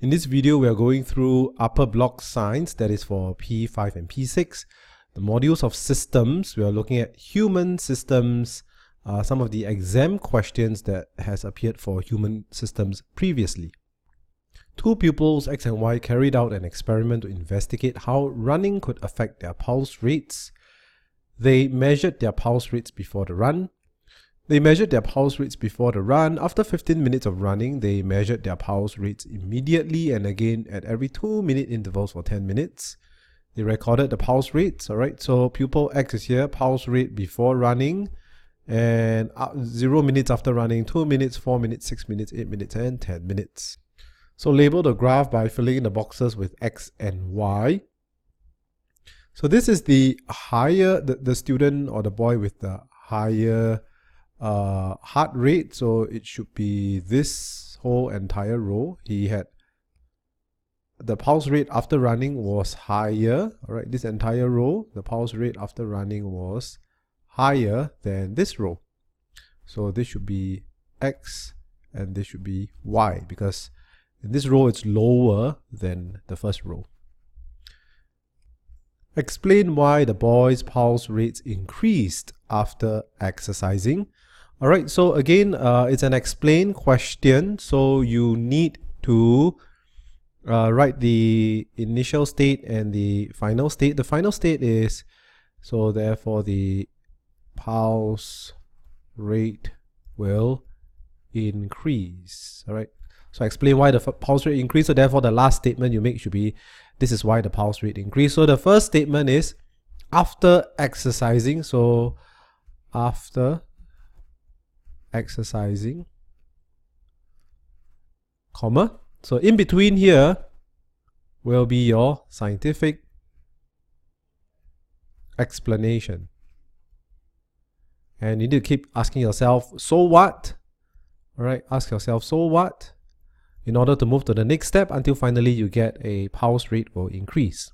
In this video, we are going through upper block science, that is for P5 and P6. The modules of systems, we are looking at human systems, some of the exam questions that has appeared for human systems previously. Two pupils, X and Y, carried out an experiment to investigate how running could affect their pulse rates. They measured their pulse rates before the run. After 15 minutes of running, they measured their pulse rates immediately and again at every 2-minute intervals for 10 minutes. They recorded the pulse rates, alright? So pupil X is here, pulse rate before running, and 0 minutes after running, 2 minutes, 4 minutes, 6 minutes, 8 minutes, and 10 minutes. So label the graph by filling in the boxes with X and Y. So this is the higher, the student or the boy with the higher heart rate, so it should be this whole entire row. He had the pulse rate after running was higher, all right, this entire row, the pulse rate after running was higher than this row. So this should be X and this should be Y, because in this row it's lower than the first row. Explain why the boy's pulse rates increased after exercising. Alright, so again, it's an explain question, so you need to write the initial state and the final state. The final state is, so therefore the pulse rate will increase. Alright, so explain why the pulse rate increased, so therefore the last statement you make should be, this is why the pulse rate increased. So the first statement is, after exercising, so after exercising, comma, so in between here will be your scientific explanation, and you need to keep asking yourself, so what? All right, ask yourself, so what, in order to move to the next step until finally you get a pulse rate will increase.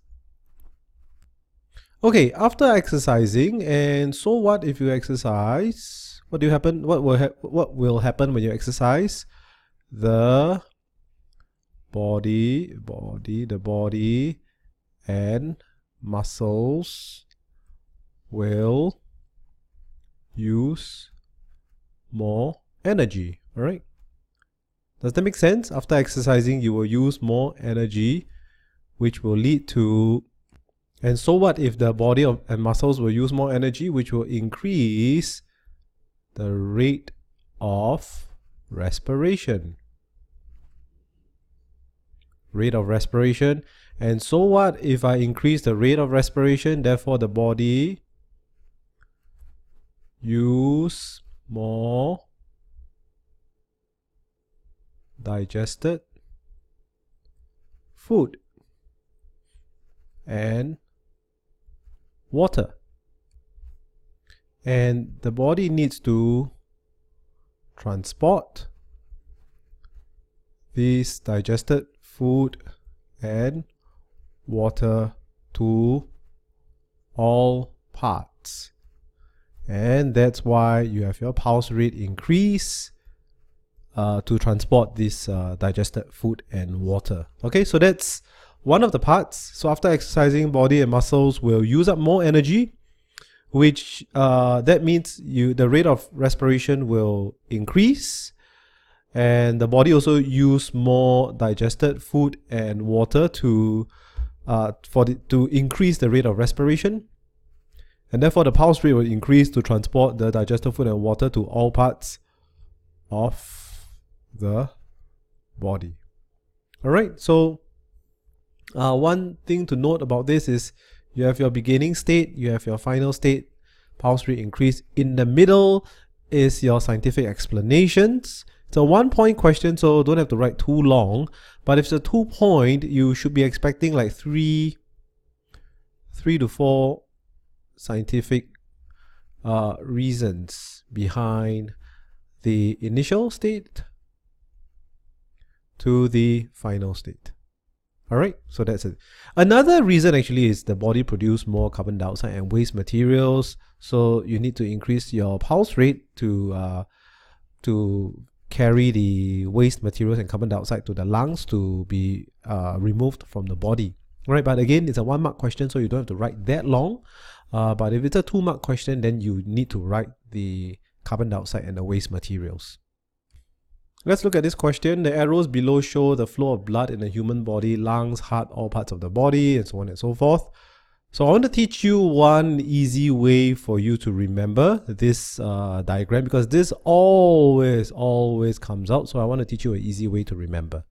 Okay, after exercising, and so what if you exercise? What will happen when you exercise? The body and muscles will use more energy. All right, does that make sense? After exercising, you will use more energy, which will lead to, and so what if the body and muscles will use more energy, which will increase the rate of respiration. And so what if I increase the rate of respiration, therefore the body use more digested food and water, and the body needs to transport these digested food and water to all parts, and that's why you have your pulse rate increase to transport this digested food and water. Okay, so that's one of the parts. So after exercising, body and muscles will use up more energy, which that means the rate of respiration will increase, and the body also use more digested food and water to increase the rate of respiration, and therefore the pulse rate will increase to transport the digested food and water to all parts of the body. All right, so one thing to note about this is, you have your beginning state, you have your final state, pulse rate increase. In the middle is your scientific explanations. It's a 1-point question, so don't have to write too long. But if it's a 2-point, you should be expecting like 3 to 4 scientific reasons behind the initial state to the final state. Alright, so that's it. Another reason actually is the body produce more carbon dioxide and waste materials, so you need to increase your pulse rate to carry the waste materials and carbon dioxide to the lungs to be removed from the body. Right, but again, it's a 1-mark question, so you don't have to write that long. But if it's a 2-mark question, then you need to write the carbon dioxide and the waste materials. Let's look at this question. The arrows below show the flow of blood in the human body, lungs, heart, all parts of the body, and so on and so forth. So I want to teach you one easy way for you to remember this diagram, because this always comes out. So I want to teach you an easy way to remember.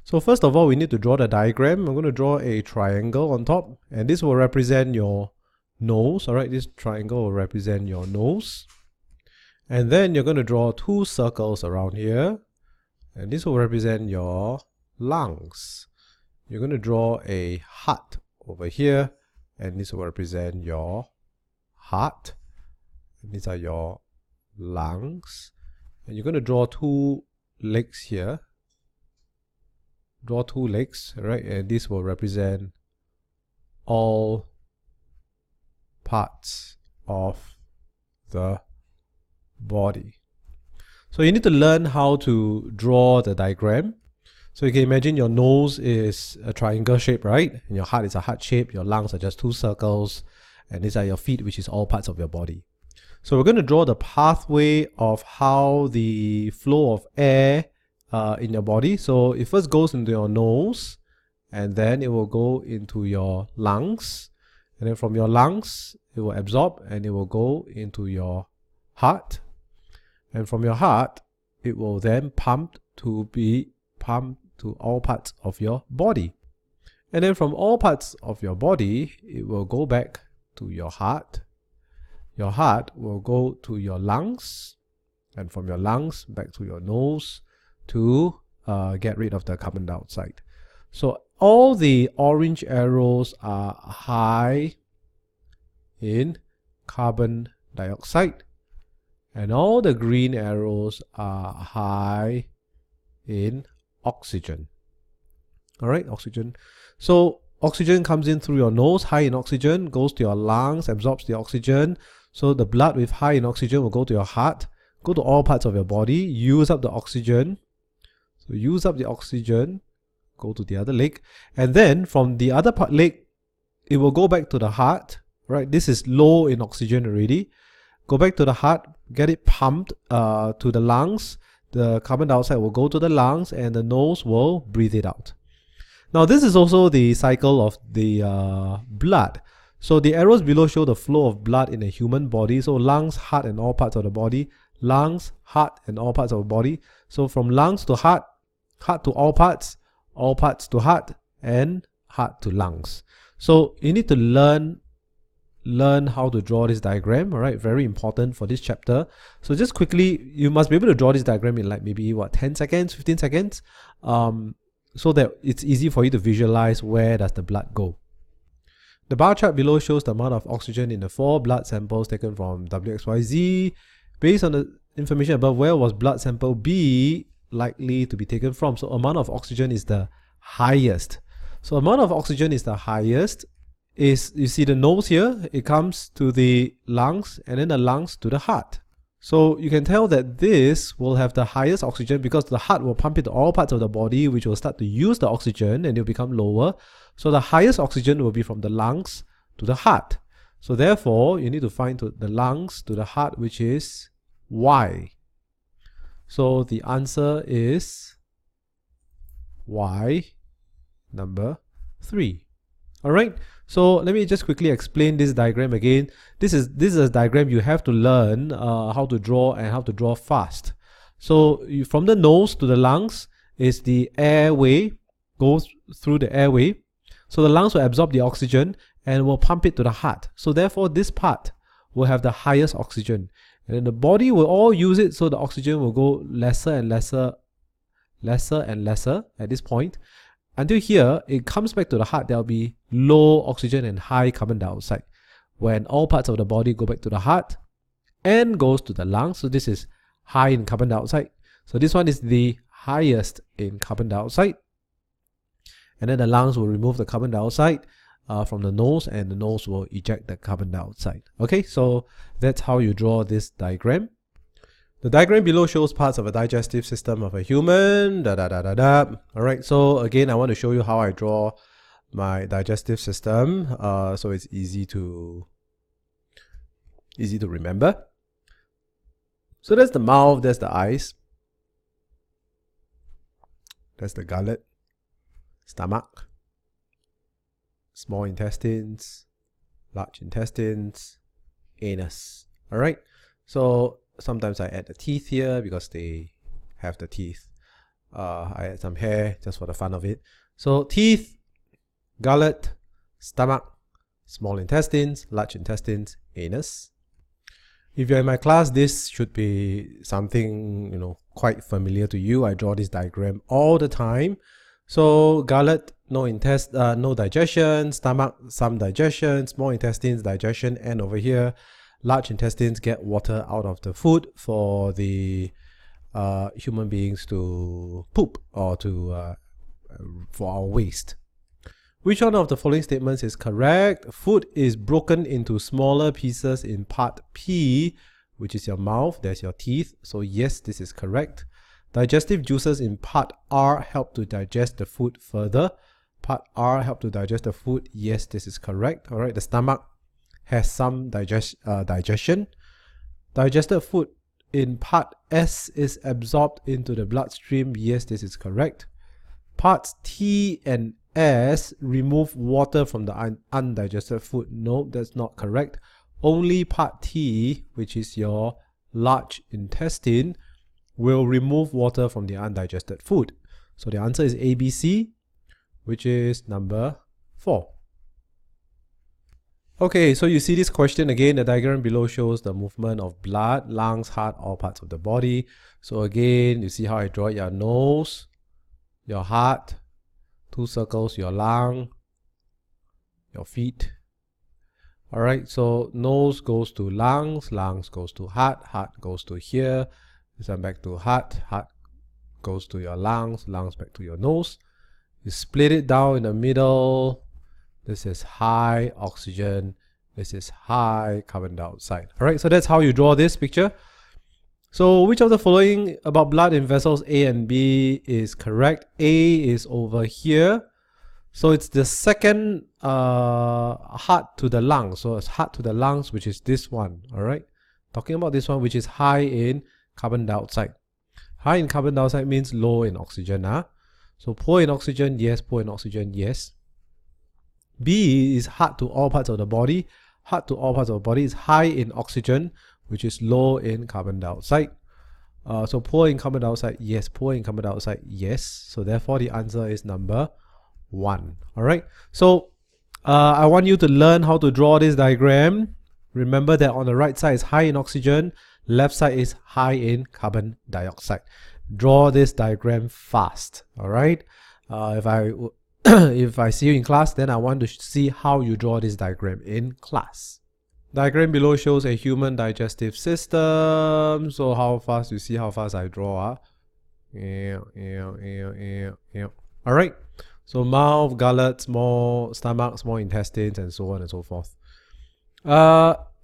So first of all, we need to draw the diagram. I'm going to draw a triangle on top, and this will represent your nose. All right, this triangle will represent your nose. And then you're going to draw 2 circles around here, and this will represent your lungs. You're going to draw a heart over here, and this will represent your heart. And these are your lungs. And you're going to draw 2 legs here. Draw 2 legs, right? And this will represent all parts of the body. So you need to learn how to draw the diagram. So you can imagine your nose is a triangle shape, right? And your heart is a heart shape. Your lungs are just 2 circles. And these are your feet, which is all parts of your body. So we're going to draw the pathway of how the flow of air in your body. So it first goes into your nose, and then it will go into your lungs, and then from your lungs it will absorb and it will go into your heart, and from your heart it will then be pumped to all parts of your body, and then from all parts of your body it will go back to your heart. Your heart will go to your lungs, and from your lungs back to your nose to get rid of the carbon dioxide. So all the orange arrows are high in carbon dioxide, and all the green arrows are high in oxygen. All right, oxygen. So oxygen comes in through your nose, high in oxygen, goes to your lungs, absorbs the oxygen. So the blood with high in oxygen will go to your heart, go to all parts of your body, use up the oxygen. So use up the oxygen, go to the other leg, and then from the other leg, it will go back to the heart, right? This is low in oxygen already. Go back to the heart, get it pumped to the lungs. The carbon dioxide will go to the lungs, and the nose will breathe it out. Now this is also the cycle of the blood. So the arrows below show the flow of blood in a human body. So lungs, heart, and all parts of the body. Lungs, heart, and all parts of the body. So from lungs to heart, heart to all parts to heart, and heart to lungs. So you need to learn how to draw this diagram. All right, very important for this chapter. So just quickly, you must be able to draw this diagram in like maybe 10 seconds, 15 seconds, so that it's easy for you to visualize where does the blood go. The bar chart below shows the amount of oxygen in the 4 blood samples taken from WXYZ. Based on the information above, where was blood sample B likely to be taken from? So amount of oxygen is the highest. So amount of oxygen is the highest. Is, you see the nose here, it comes to the lungs, and then the lungs to the heart. So you can tell that this will have the highest oxygen because the heart will pump it to all parts of the body, which will start to use the oxygen, and it will become lower. So the highest oxygen will be from the lungs to the heart. So therefore, you need to find the lungs to the heart, which is Y. So the answer is Y, number 3. All right. So let me just quickly explain this diagram again. This is a diagram you have to learn how to draw and how to draw fast. So from the nose to the lungs is the airway, goes through the airway. So the lungs will absorb the oxygen and will pump it to the heart. So therefore this part will have the highest oxygen. And then the body will all use it, so the oxygen will go lesser and lesser at this point. Until here, it comes back to the heart, there will be low oxygen and high carbon dioxide. When all parts of the body go back to the heart and goes to the lungs, so this is high in carbon dioxide. So this one is the highest in carbon dioxide. And then the lungs will remove the carbon dioxide from the nose, and the nose will eject the carbon dioxide. Okay, so that's how you draw this diagram. The diagram below shows parts of a digestive system of a human. Alright, so again, I want to show you how I draw my digestive system, so it's easy to remember. So that's the mouth, that's the eyes, that's the gullet, stomach, small intestines, large intestines, anus. Alright, so sometimes I add the teeth here because they have the teeth. I add some hair just for the fun of it. So teeth, gullet, stomach, small intestines, large intestines, anus. If you're in my class, this should be something quite familiar to you. I draw this diagram all the time. So gullet, no digestion, stomach, some digestion, small intestines, digestion, and over here, large intestines get water out of the food for the human beings to poop or for our waste. Which one of the following statements is correct? Food is broken into smaller pieces in part P, which is your mouth. There's your teeth. So yes, this is correct. Digestive juices in part R help to digest the food further. Part R help to digest the food. Yes, this is correct. All right, the stomach has some digestion. Digested food in part S is absorbed into the bloodstream. Yes, this is correct. Parts T and S remove water from the undigested food. No, that's not correct. Only part T, which is your large intestine, will remove water from the undigested food. So the answer is ABC, which is number 4. Okay, so you see this question again. The diagram below shows the movement of blood, lungs, heart, all parts of the body. So again, you see how I draw your nose, your heart, 2 circles, your lung, your feet. Alright, so nose goes to lungs, lungs goes to heart, heart goes to here, this one back to heart, heart goes to your lungs, lungs back to your nose. You split it down in the middle. This is high oxygen, this is high carbon dioxide. Alright, so that's how you draw this picture. So which of the following about blood in vessels A and B is correct? A is over here. So it's the second heart to the lungs. So it's heart to the lungs, which is this one. Alright. Talking about this one, which is high in carbon dioxide. High in carbon dioxide means low in oxygen. So poor in oxygen, yes. Poor in oxygen, yes. B is heart to all parts of the body. Heart to all parts of the body is high in oxygen, which is low in carbon dioxide. So poor in carbon dioxide, yes. Poor in carbon dioxide, yes. So therefore the answer is number 1. Alright, so I want you to learn how to draw this diagram. Remember that on the right side is high in oxygen, left side is high in carbon dioxide. Draw this diagram fast. Alright, if I see you in class, then I want to see how you draw this diagram in class. Diagram below shows a human digestive system. So how fast, you see how fast I draw. Alright, so mouth, gullet, small stomach, small intestines, and so on and so forth.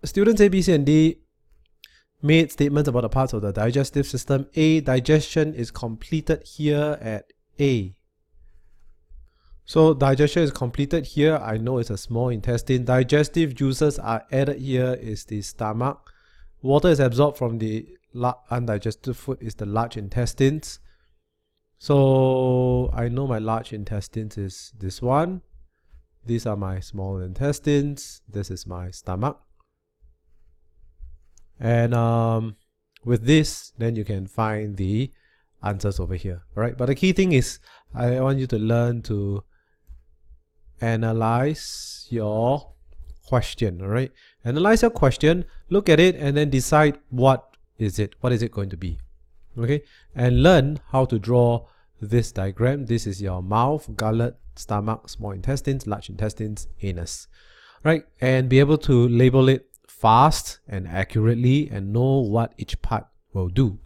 Students A, B, C, and D made statements about the parts of the digestive system. A, digestion is completed here at A. So digestion is completed here. I know it's a small intestine. Digestive juices are added here is the stomach. Water is absorbed from the undigested food is the large intestines. So I know my large intestines is this one. These are my small intestines. This is my stomach. And with this, then you can find the answers over here. Alright, but the key thing is I want you to learn to analyze your question. Alright, analyze your question, look at it, and then decide what is it going to be. Okay, and learn how to draw this diagram. This is your mouth, gullet, stomach, small intestines, large intestines, anus. Right, and be able to label it fast and accurately and know what each part will do.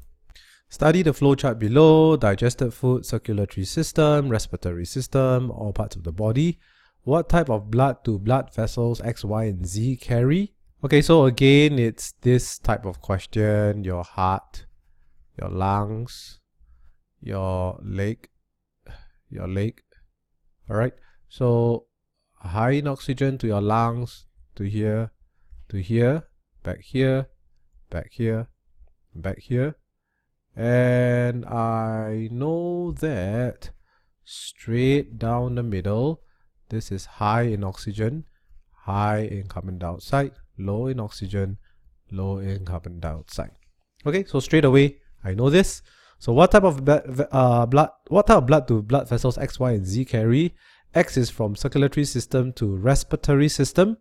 Study the flowchart below. Digested food, circulatory system, respiratory system, all parts of the body. What type of blood do blood vessels X, Y, and Z carry? Okay, so again, it's this type of question. Your heart, your lungs, your leg. All right, so high in oxygen to your lungs, to here, back here, back here, back here. And I know that straight down the middle, this is high in oxygen, high in carbon dioxide, low in oxygen, low in carbon dioxide. Okay, so straight away I know this. So what type of blood do blood vessels X, Y, and Z carry? X is from circulatory system to respiratory system.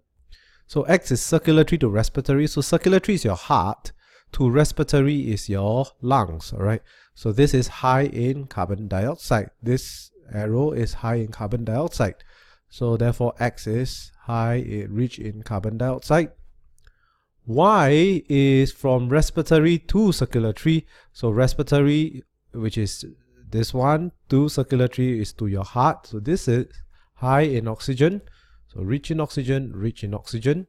So X is circulatory to respiratory. So circulatory is your heart, to respiratory is your lungs. All right. So this is high in carbon dioxide. This arrow is high in carbon dioxide. So therefore X is rich in carbon dioxide. Y is from respiratory to circulatory. So respiratory, which is this one, to circulatory is to your heart. So this is high in oxygen. So rich in oxygen, rich in oxygen.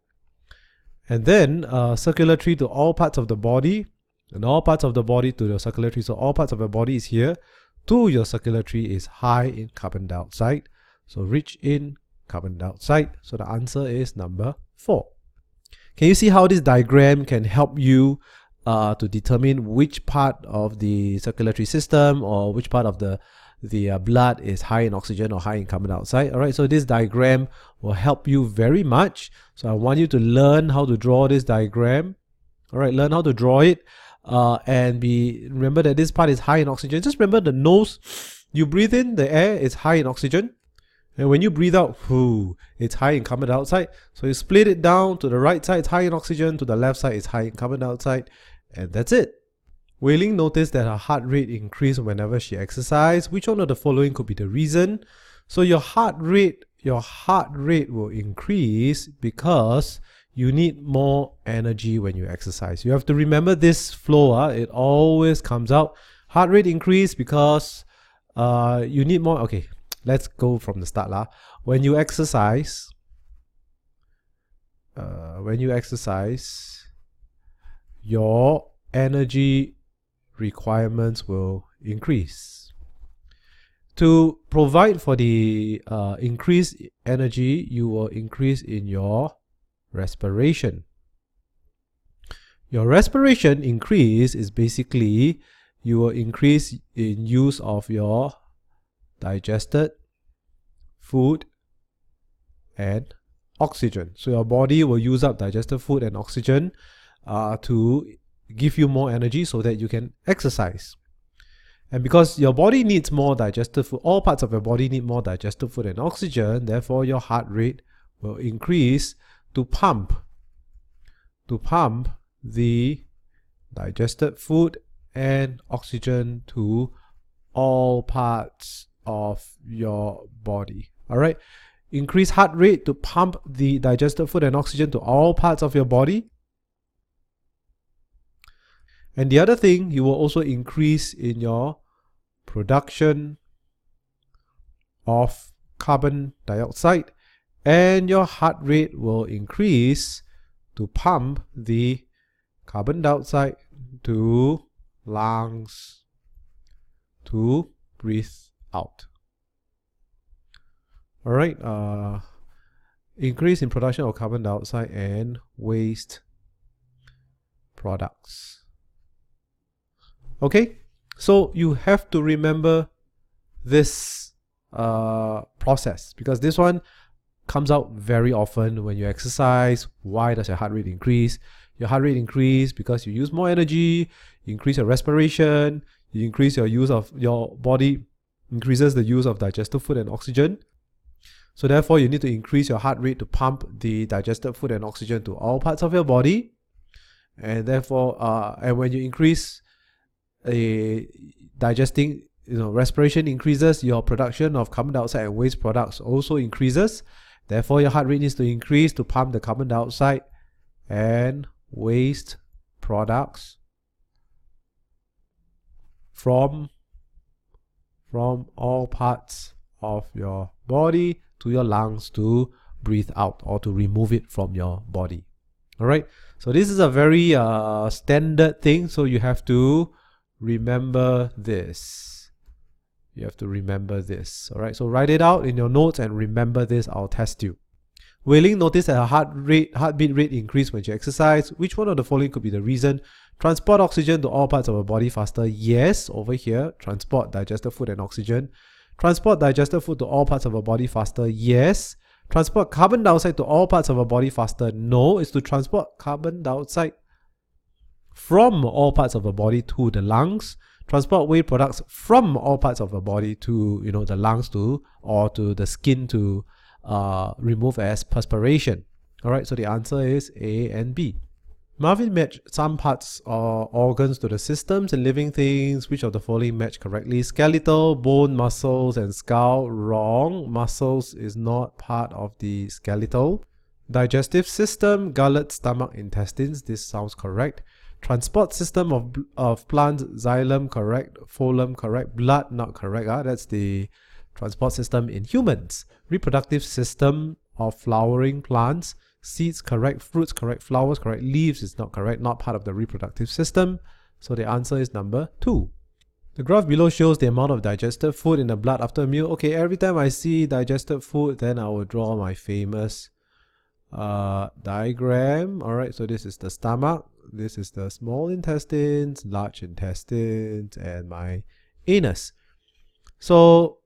And then circulatory to all parts of the body, and all parts of the body to the circulatory. So all parts of the body is here. To your circulatory is high in carbon dioxide. So rich in carbon dioxide. So the answer is number 4. Can you see how this diagram can help you to determine which part of the circulatory system or which part of the blood is high in oxygen or high in carbon dioxide? All right, so this diagram will help you very much. So I want you to learn how to draw this diagram. All right, learn how to draw it and remember that this part is high in oxygen. Just remember the nose. You breathe in, the air is high in oxygen. And when you breathe out, it's high in carbon dioxide. So you split it down. To the right side, it's high in oxygen. To the left side, it's high in carbon dioxide. And that's it. Wei Ling noticed that her heart rate increased whenever she exercised. Which one of the following could be the reason? So your heart rate will increase because you need more energy when you exercise. You have to remember this flow. It always comes out. Heart rate increase because you need more. Okay. Let's go from the start. When you exercise, your energy requirements will increase. To provide for the increased energy, you will increase in your respiration. Your respiration increase is basically you will increase in use of your digested food and oxygen. So your body will use up digested food and oxygen to give you more energy so that you can exercise. And because your body needs more digested food, all parts of your body need more digested food and oxygen, therefore your heart rate will increase to pump the digested food and oxygen to all parts of your body. All right, increase heart rate to pump the digested food and oxygen to all parts of your body. And the other thing, you will also increase in your production of carbon dioxide, and your heart rate will increase to pump the carbon dioxide to lungs to breathe out. All right, increase in production of carbon dioxide and waste products. Okay, so you have to remember this process because this one comes out very often when you exercise. Why does your heart rate increase? Your heart rate increase because you use more energy, you increase your respiration, you increase your use of your body, increases the use of digested food and oxygen. So therefore, you need to increase your heart rate to pump the digested food and oxygen to all parts of your body. And therefore, and when you increase respiration increases, your production of carbon dioxide and waste products also increases. Therefore, your heart rate needs to increase to pump the carbon dioxide and waste products from all parts of your body to your lungs to breathe out or to remove it from your body. All right, so this is a very standard thing, so you have to remember this. You have to remember this. Alright, so write it out in your notes and remember this. I'll test you. Wei Ling noticed that her heartbeat rate increased when she exercised. Which one of the following could be the reason? Transport oxygen to all parts of her body faster. Yes, over here. Transport digested food and oxygen. Transport digested food to all parts of her body faster. Yes. Transport carbon dioxide to all parts of her body faster. No, it's to transport carbon dioxide from all parts of her body to the lungs. Transport waste products from all parts of the body to, the lungs or to the skin to remove as perspiration. Alright, so the answer is A and B. Marvin matched some parts or organs to the systems in living things. Which of the following match correctly? Skeletal, bone, muscles, and skull. Wrong. Muscles is not part of the skeletal. Digestive system, gullet, stomach, intestines. This sounds correct. Transport system of plants, xylem correct, phloem correct, blood not correct. That's the transport system in humans. Reproductive system of flowering plants, seeds correct, fruits correct, flowers correct, leaves is not correct, not part of the reproductive system. So the answer is number 2. The graph below shows the amount of digested food in the blood after a meal. Okay, every time I see digested food, then I will draw my famous diagram. Alright, so this is the stomach. This is the small intestines, large intestines, and my anus. So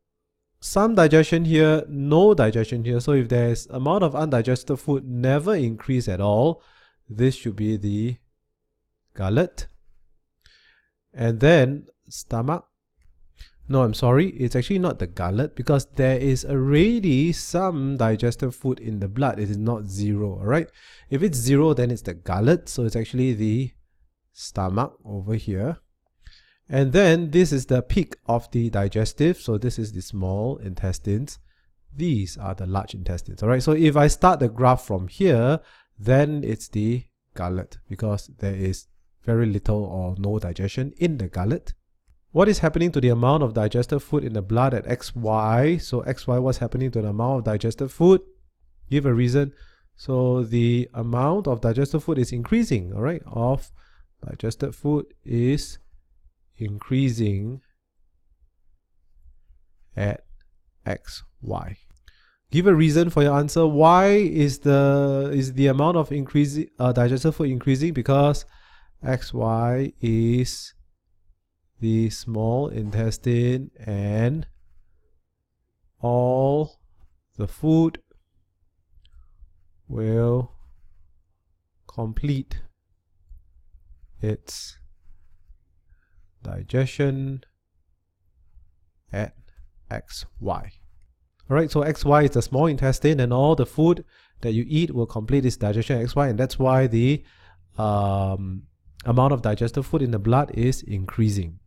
some digestion here, no digestion here. So if there's amount of undigested food never increase at all, this should be the gullet. And then stomach. No, I'm sorry, it's actually not the gullet because there is already some digested food in the blood. It is not 0, alright? If it's 0, then it's the gullet, so it's actually the stomach over here. And then this is the peak of the digestive, so this is the small intestines. These are the large intestines, alright? So if I start the graph from here, then it's the gullet because there is very little or no digestion in the gullet. What is happening to the amount of digested food in the blood at XY? So XY, what's happening to the amount of digested food? Give a reason. So the amount of digested food is increasing, alright? Of digested food is increasing at XY. Give a reason for your answer. Why is the amount of digested food increasing? Because XY is the small intestine and all the food will complete its digestion at XY. Alright, so XY is the small intestine and all the food that you eat will complete its digestion at XY, and that's why the amount of digested food in the blood is increasing.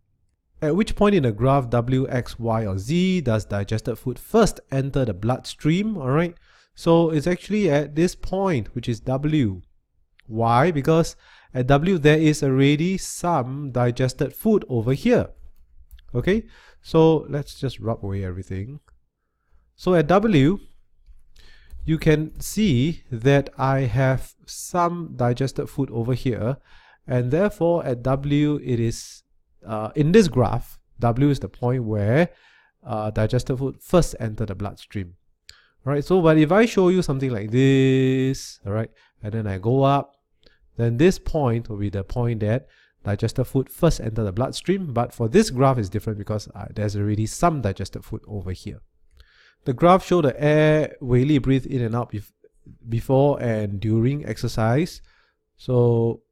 At which point in the graph W, X, Y, or Z does digested food first enter the bloodstream? Alright, so it's actually at this point, which is W. Why? Because at W there is already some digested food over here. Okay, so let's just rub away everything. So at W, you can see that I have some digested food over here, and therefore at W it is in this graph, W is the point where digested food first enter the bloodstream. Alright, so but if I show you something like this, alright, and then I go up, then this point will be the point that digested food first enter the bloodstream. But for this graph is different because there's already some digested food over here. The graph shows the air Wei Li breathed in and out before and during exercise. So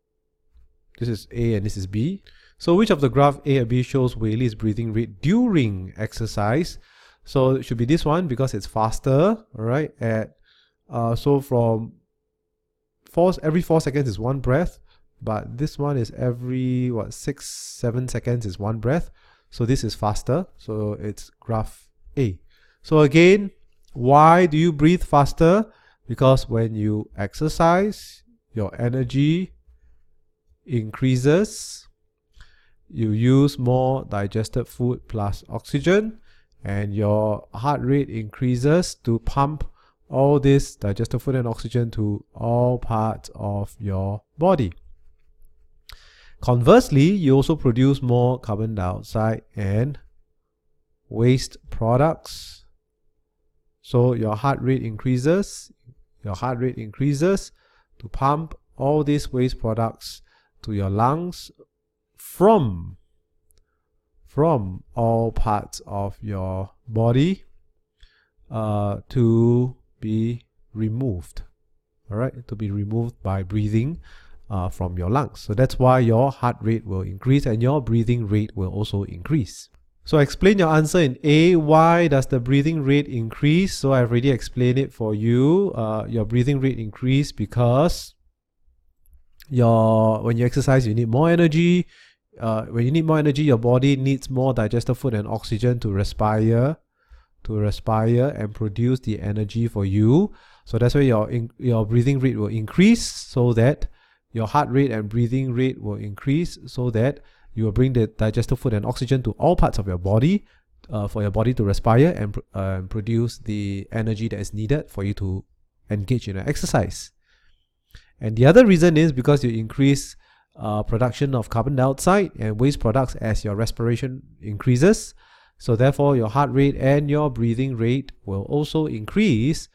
this is A and this is B. So which of the graph A and B shows Wei Li's breathing rate during exercise? So it should be this one because it's faster, alright? So from every 4 seconds is 1 breath, but this one is every 6-7 seconds is 1 breath. So this is faster. So it's graph A. So again, why do you breathe faster? Because when you exercise, your energy increases. You use more digested food plus oxygen, and your heart rate increases to pump all this digested food and oxygen to all parts of your body. Conversely, you also produce more carbon dioxide and waste products. So your heart rate increases. Your heart rate increases to pump all these waste products to your lungs from all parts of your body to be removed. All right, to be removed by breathing from your lungs. So that's why your heart rate will increase and your breathing rate will also increase. So explain your answer in A. Why does the breathing rate increase? So I've already explained it for you. Your breathing rate increase because when you exercise, you need more energy. When you need more energy, your body needs more digested food and oxygen to respire and produce the energy for you. So that's why your breathing rate will increase, so that your heart rate and breathing rate will increase, so that you will bring the digested food and oxygen to all parts of your body for your body to respire and produce the energy that is needed for you to engage in an exercise. And the other reason is because you increase production of carbon dioxide and waste products as your respiration increases. So therefore, your heart rate and your breathing rate will also increase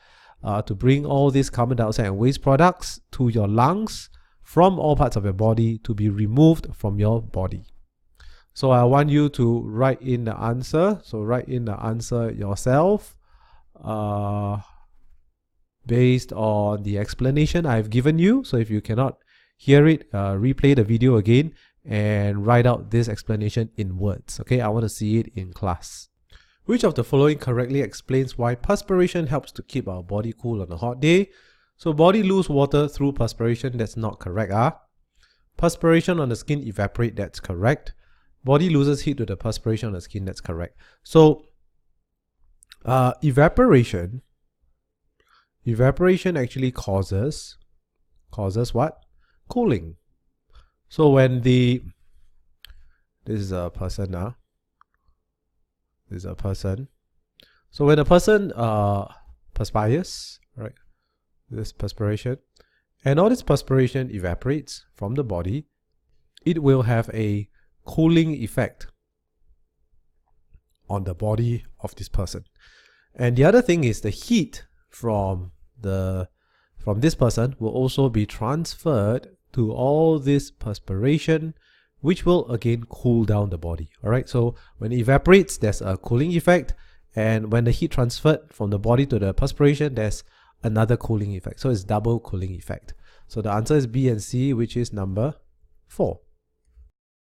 to bring all these carbon dioxide and waste products to your lungs from all parts of your body to be removed from your body. So I want you to write in the answer. So write in the answer yourself based on the explanation I've given you. So if you cannot hear it, replay the video again and write out this explanation in words. Okay, I want to see it in class. Which of the following correctly explains why perspiration helps to keep our body cool on a hot day? So body lose water through perspiration, that's not correct. Perspiration on the skin evaporate, that's correct. Body loses heat to the perspiration on the skin, that's correct. So evaporation actually causes what? Cooling. So when this is a person now. This is a person. So when a person perspires, right? This perspiration, and all this perspiration evaporates from the body, it will have a cooling effect on the body of this person. And the other thing is the heat from this person will also be transferred to all this perspiration, which will again cool down the body. All right, so when it evaporates, there's a cooling effect, and when the heat transferred from the body to the perspiration, there's another cooling effect. So it's double cooling effect. So the answer is B and C, which is number 4.